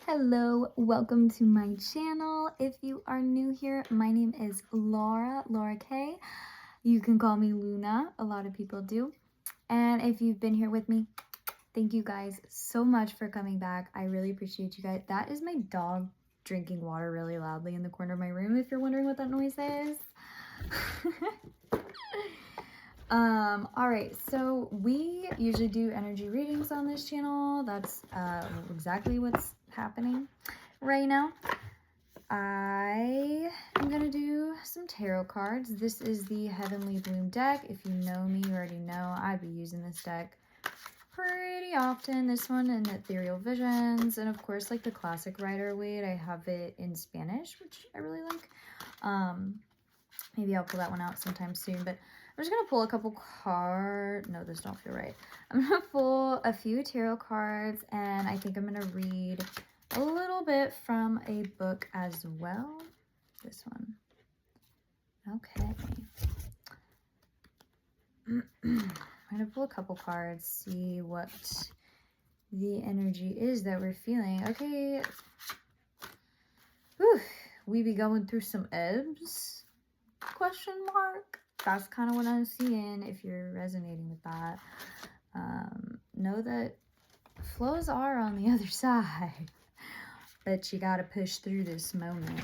Hello, welcome to my channel. If you are new here, my name is Laura K. You can call me Luna, a lot of people do. And if you've been here with me, thank you guys so much for coming back. I really appreciate you guys. That is my dog drinking water really loudly in the corner of my room, if you're wondering what that noise is. All right, so we usually do energy readings on this channel. That's exactly what's happening right now. I am gonna do some tarot cards. This is the Heavenly Bloom deck. If you know me, you already know I'd be using this deck pretty often. This one in Ethereal Visions, and of course, like the classic Rider-Waite, I have it in Spanish, which I really like. Maybe I'll pull that one out sometime soon, but I'm just gonna pull a couple cards. No, those don't feel right. I'm gonna pull a few tarot cards, and I think I'm gonna read a little bit from a book as well. This one. Okay. I'm gonna pull a couple cards, see what the energy is that we're feeling. Okay. Whew. We be going through some ebbs? Question mark. That's kind of what I'm seeing. If you're resonating with that, know that flows are on the other side, but you got to push through this moment.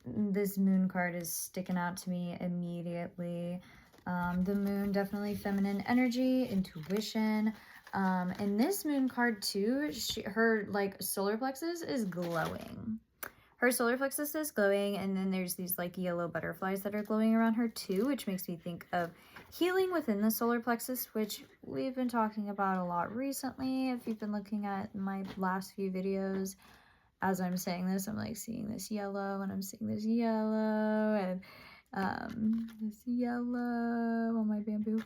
This moon card is sticking out to me immediately. The moon, definitely feminine energy, intuition. And this moon card too, her like solar plexus is glowing. Her solar plexus is glowing, and then there's these like yellow butterflies that are glowing around her too, which makes me think of healing within the solar plexus, which we've been talking about a lot recently. If you've been looking at my last few videos, as I'm saying this, I'm like seeing this yellow, and I'm seeing this yellow, and this yellow on my bamboo.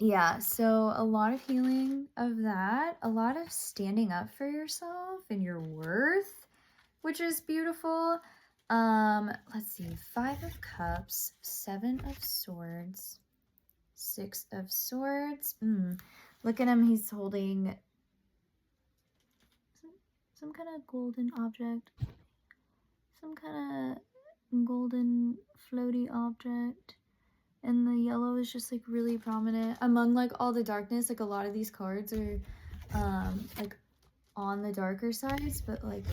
Yeah, so a lot of healing of that, a lot of standing up for yourself and your worth, which is beautiful. Let's see, 5 of Cups, 7 of Swords, 6 of Swords. Look at him, he's holding some kind of golden object, some kind of golden floaty object. And the yellow is just like really prominent among like all the darkness. Like a lot of these cards are like on the darker sides, but like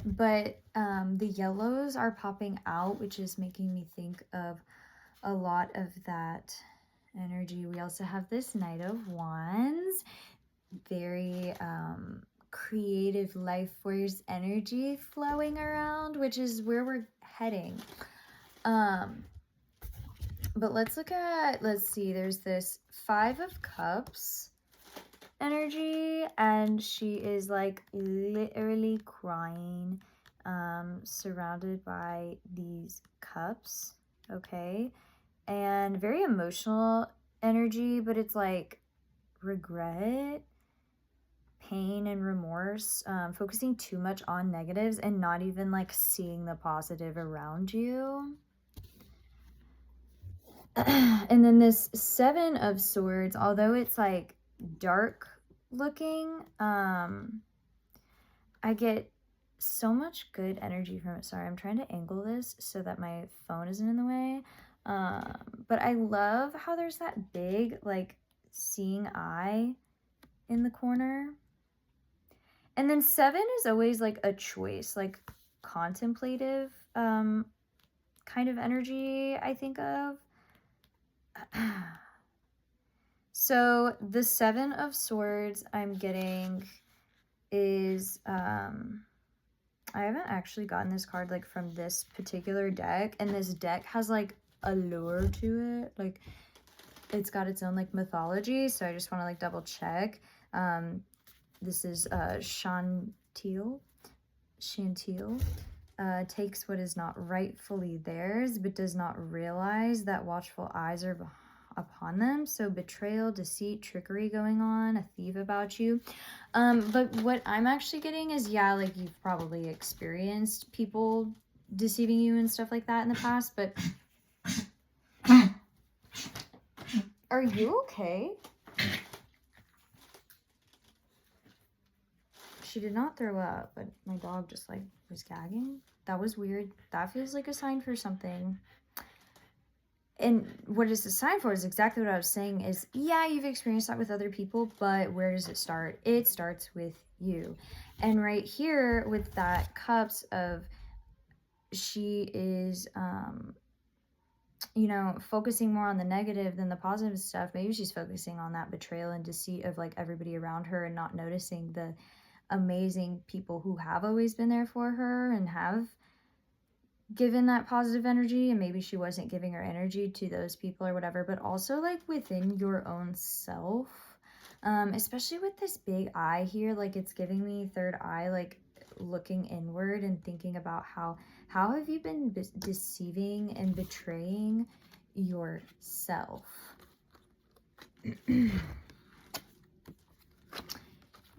the yellows are popping out, which is making me think of a lot of that energy. We also have this Knight of Wands, very creative life force energy flowing around, which is where we're heading. But let's see, there's this 5 of Cups energy, and she is like literally crying, surrounded by these cups, okay? And very emotional energy, but it's like regret, pain, and remorse, focusing too much on negatives and not even like seeing the positive around you. And then this 7 of Swords, although it's like dark looking, I get so much good energy from it. Sorry, I'm trying to angle this so that my phone isn't in the way. But I love how there's that big like seeing eye in the corner. And then 7 is always like a choice, like contemplative kind of energy I think of. So the 7 of Swords I'm getting is I haven't actually gotten this card like from this particular deck, and this deck has like a lure to it, like it's got its own like mythology, so I just want to like double check. This is Chantil takes what is not rightfully theirs, but does not realize that watchful eyes are upon them. So betrayal, deceit, trickery going on, a thief about you. But what I'm actually getting is, yeah, like you've probably experienced people deceiving you and stuff like that in the past, but are you okay? She did not throw up, but my dog just like was gagging. That was weird. That feels like a sign for something. And what is the sign for is exactly what I was saying is, yeah, you've experienced that with other people, but where does it start? It starts with you. And right here with that cups of, she is, you know, focusing more on the negative than the positive stuff. Maybe she's focusing on that betrayal and deceit of like everybody around her and not noticing the amazing people who have always been there for her and have given that positive energy, and maybe she wasn't giving her energy to those people or whatever, but also like within your own self, especially with this big eye here, like it's giving me third eye, like looking inward and thinking about how have you been deceiving and betraying yourself.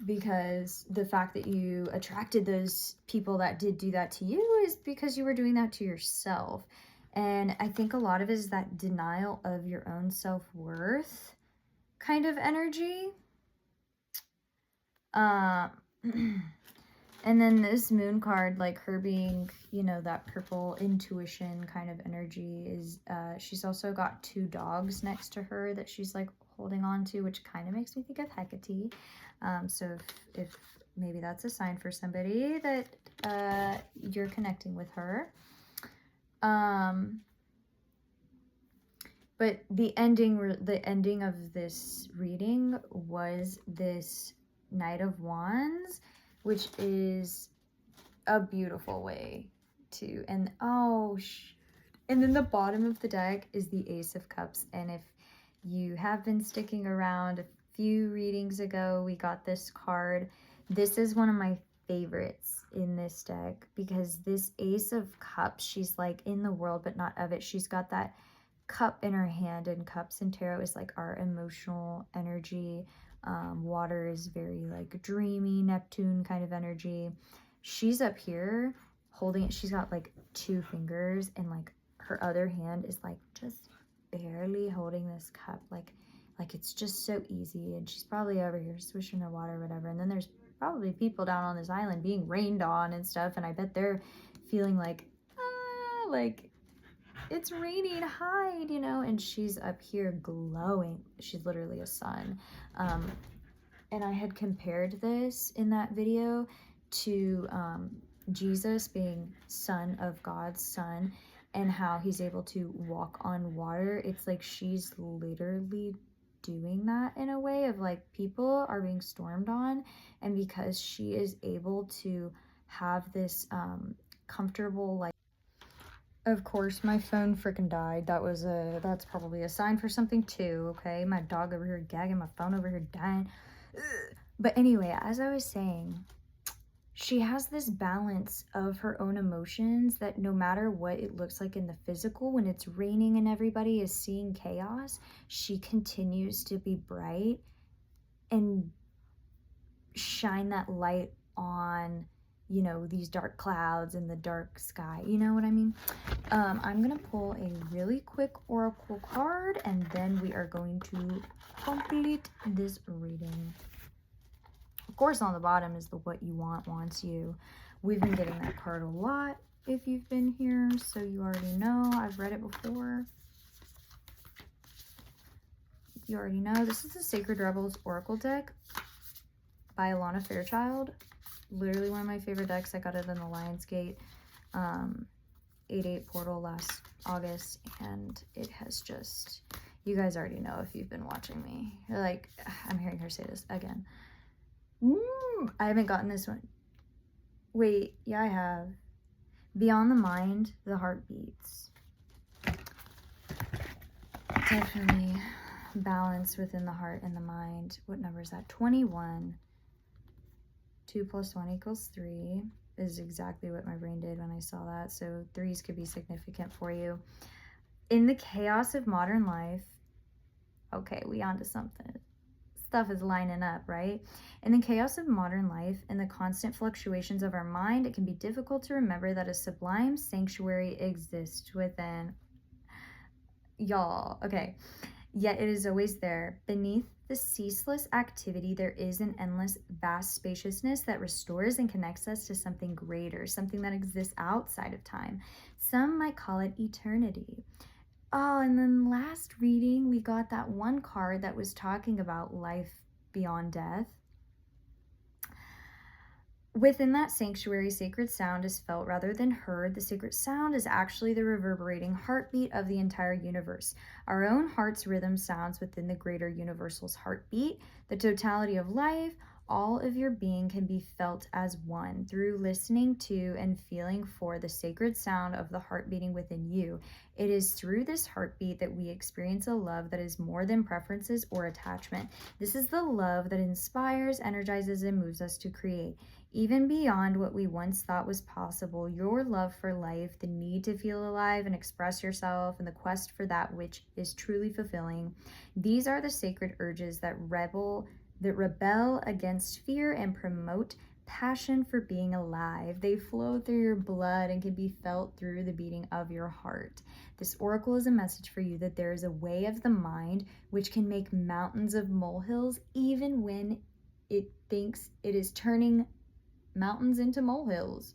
Because the fact that you attracted those people that did do that to you is because you were doing that to yourself. And I think a lot of it is that denial of your own self-worth kind of energy. And then this moon card, like her being, you know, that purple intuition kind of energy is, she's also got 2 dogs next to her that she's like holding on to, which kind of makes me think of Hecate. So if maybe that's a sign for somebody that you're connecting with her. But the ending of this reading was this Knight of Wands, which is a beautiful way to, and and then the bottom of the deck is the Ace of Cups. And if you have been sticking around, a few readings ago we got this card. This is one of my favorites in this deck because this Ace of Cups, she's like in the world but not of it. She's got that cup in her hand, and cups in tarot is like our emotional energy. Water is very like dreamy, Neptune kind of energy. She's up here holding it. She's got like 2 fingers, and like her other hand is like just barely holding this cup, like it's just so easy. And she's probably over here swishing her water or whatever. And then there's probably people down on this island being rained on and stuff, and I bet they're feeling like it's raining, hide, you know. And she's up here glowing. She's literally a sun. And I had compared this in that video to Jesus being son of God's son, and how he's able to walk on water. It's like she's literally doing that in a way of like people are being stormed on, and because she is able to have this comfortable, like, of course my phone freaking died. That's probably a sign for something too. Okay, my dog over here gagging, my phone over here dying. Ugh. But anyway, as I was saying, she has this balance of her own emotions that no matter what it looks like in the physical, when it's raining and everybody is seeing chaos, she continues to be bright and shine that light on, you know, these dark clouds and the dark sky. You know what I mean? I'm going to pull a really quick oracle card, and then we are going to complete this reading. Of course, on the bottom is the what you want wants you. We've been getting that card a lot if you've been here, so you already know. I've read it before. You already know. This is the Sacred Rebels Oracle deck by Alana Fairchild. Literally one of my favorite decks. I got it in the Lionsgate 8/8 portal last August, and it has just, you guys already know if you've been watching me. You're like, I'm hearing her say this again. I haven't gotten this one. Wait, yeah, I have. Beyond the mind, the heart beats. Definitely balance within the heart and the mind. What number is that? 21. 2 + 1 = 3 is exactly what my brain did when I saw that. So 3s could be significant for you. In the chaos of modern life, okay, we onto something. Stuff is lining up, right? In the chaos of modern life and the constant fluctuations of our mind, it can be difficult to remember that a sublime sanctuary exists within. Y'all, okay. Yet it is always there, beneath the ceaseless activity there is an endless, vast spaciousness that restores and connects us to something greater, something that exists outside of time. Some might call it eternity. Oh, and then last reading, we got that one card that was talking about life beyond death. Within that sanctuary, sacred sound is felt rather than heard. The sacred sound is actually the reverberating heartbeat of the entire universe. Our own heart's rhythm sounds within the greater universal's heartbeat. The totality of life, all of your being can be felt as one through listening to and feeling for the sacred sound of the heart beating within you. It is through this heartbeat that we experience a love that is more than preferences or attachment. This is the love that inspires, energizes, and moves us to create. Even beyond what we once thought was possible, your love for life, the need to feel alive and express yourself, and the quest for that which is truly fulfilling, these are the sacred urges that rebel against fear and promote passion for being alive. They flow through your blood and can be felt through the beating of your heart. This oracle is a message for you that there is a way of the mind which can make mountains of molehills even when it thinks it is turning mountains into molehills.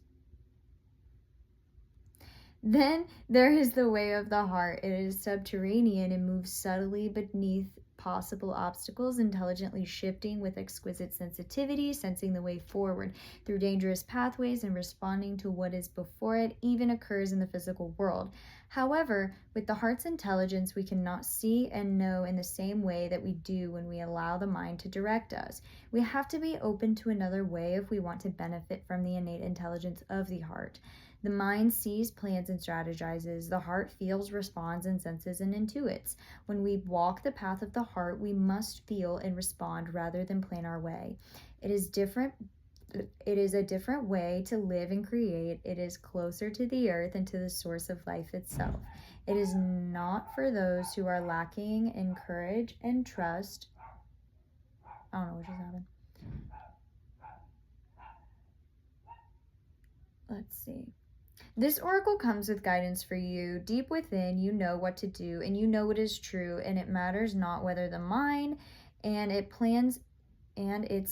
Then there is the way of the heart. It is subterranean and moves subtly beneath possible obstacles, intelligently shifting with exquisite sensitivity, sensing the way forward through dangerous pathways and responding to what is before it, even occurs in the physical world. However, with the heart's intelligence, we cannot see and know in the same way that we do when we allow the mind to direct us. We have to be open to another way if we want to benefit from the innate intelligence of the heart. The mind sees, plans, and strategizes. The heart feels, responds, and senses and intuits. When we walk the path of the heart, we must feel and respond rather than plan our way. It is a different way to live and create. It is closer to the earth and to the source of life itself. It is not for those who are lacking in courage and trust. I don't know what just happened. Let's see. This oracle comes with guidance for you. Deep within, you know what to do, and you know what is true, and it matters not whether the mind and its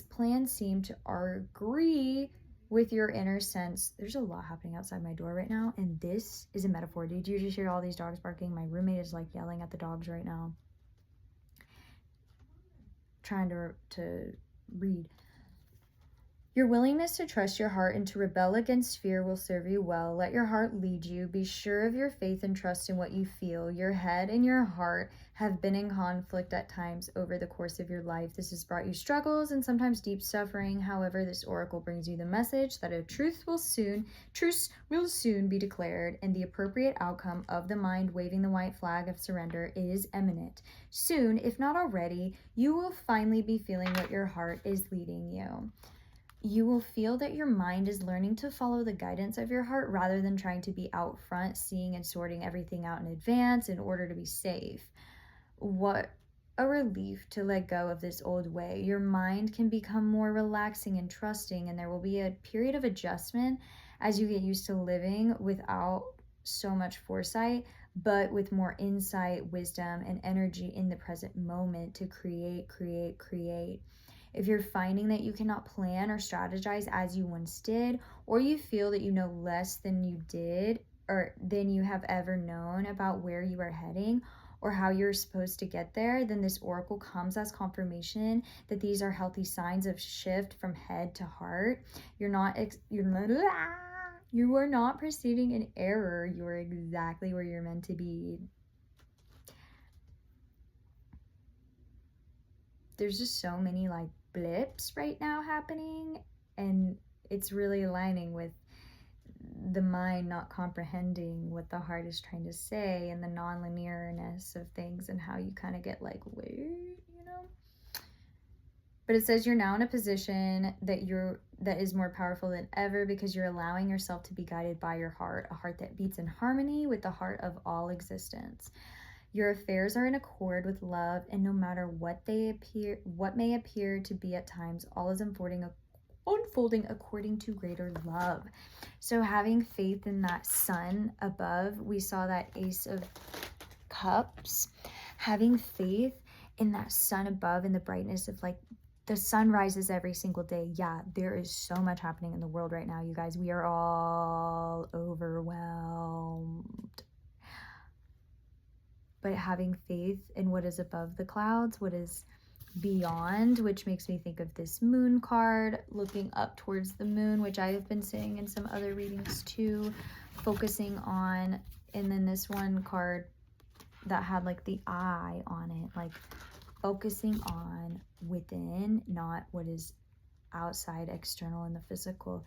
plans seem to agree with your inner sense. There's a lot happening outside my door right now, and this is a metaphor. Did you just hear all these dogs barking? My roommate is like yelling at the dogs right now, trying to read. Your willingness to trust your heart and to rebel against fear will serve you well. Let your heart lead you. Be sure of your faith and trust in what you feel. Your head and your heart have been in conflict at times over the course of your life. This has brought you struggles and sometimes deep suffering. However, this oracle brings you the message that a truce will soon be declared, and the appropriate outcome of the mind waving the white flag of surrender is imminent. Soon, if not already, you will finally be feeling what your heart is leading you. You will feel that your mind is learning to follow the guidance of your heart rather than trying to be out front, seeing and sorting everything out in advance in order to be safe. What a relief to let go of this old way. Your mind can become more relaxing and trusting, and there will be a period of adjustment as you get used to living without so much foresight, but with more insight, wisdom, and energy in the present moment to create. If you're finding that you cannot plan or strategize as you once did, or you feel that you know less than you did or than you have ever known about where you are heading or how you're supposed to get there, then this oracle comes as confirmation that these are healthy signs of shift from head to heart. You are not proceeding in error. You are exactly where you're meant to be. There's just so many like blips right now happening, and it's really aligning with the mind not comprehending what the heart is trying to say and the non-linearness of things and how you kind of get like, wait, but it says you're now in a position that is more powerful than ever because you're allowing yourself to be guided by your heart, a heart that beats in harmony with the heart of all existence. Your affairs are in accord with love, and no matter what may appear to be at times, all is unfolding according to greater love. So having faith in that sun above, we saw that Ace of Cups, having faith in that sun above, in the brightness of like the sun rises every single day. Yeah, there is so much happening in the world right now, you guys. We are all overwhelmed. But having faith in what is above the clouds, what is beyond, which makes me think of this moon card, looking up towards the moon, which I have been saying in some other readings too, focusing on, and then this one card that had like the eye on it, like focusing on within, not what is outside, external, in the physical.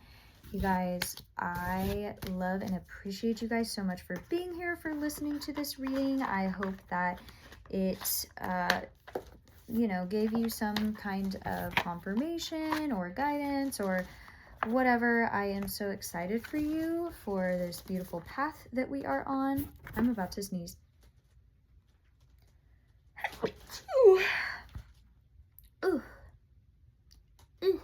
You guys, I love and appreciate you guys so much for being here, for listening to this reading. I hope that it, you know, gave you some kind of confirmation or guidance or whatever. I am so excited for you, for this beautiful path that we are on. I'm about to sneeze. Ooh. Ooh. Ooh.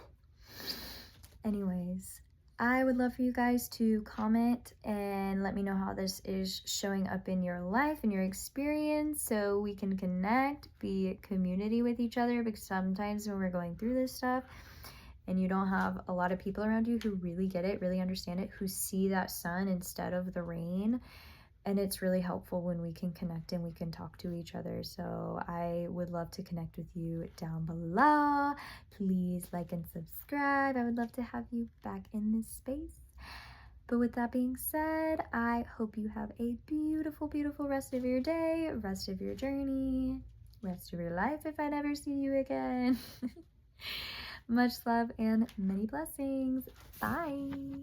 Anyways, I would love for you guys to comment and let me know how this is showing up in your life and your experience, so we can connect, be community with each other, because sometimes when we're going through this stuff and you don't have a lot of people around you who really get it, really understand it, who see that sun instead of the rain, and it's really helpful when we can connect and we can talk to each other. So I would love to connect with you down below. Please like and subscribe. I would love to have you back in this space. But with that being said, I hope you have a beautiful, beautiful rest of your day, rest of your journey, rest of your life if I never see you again. Much love and many blessings. Bye.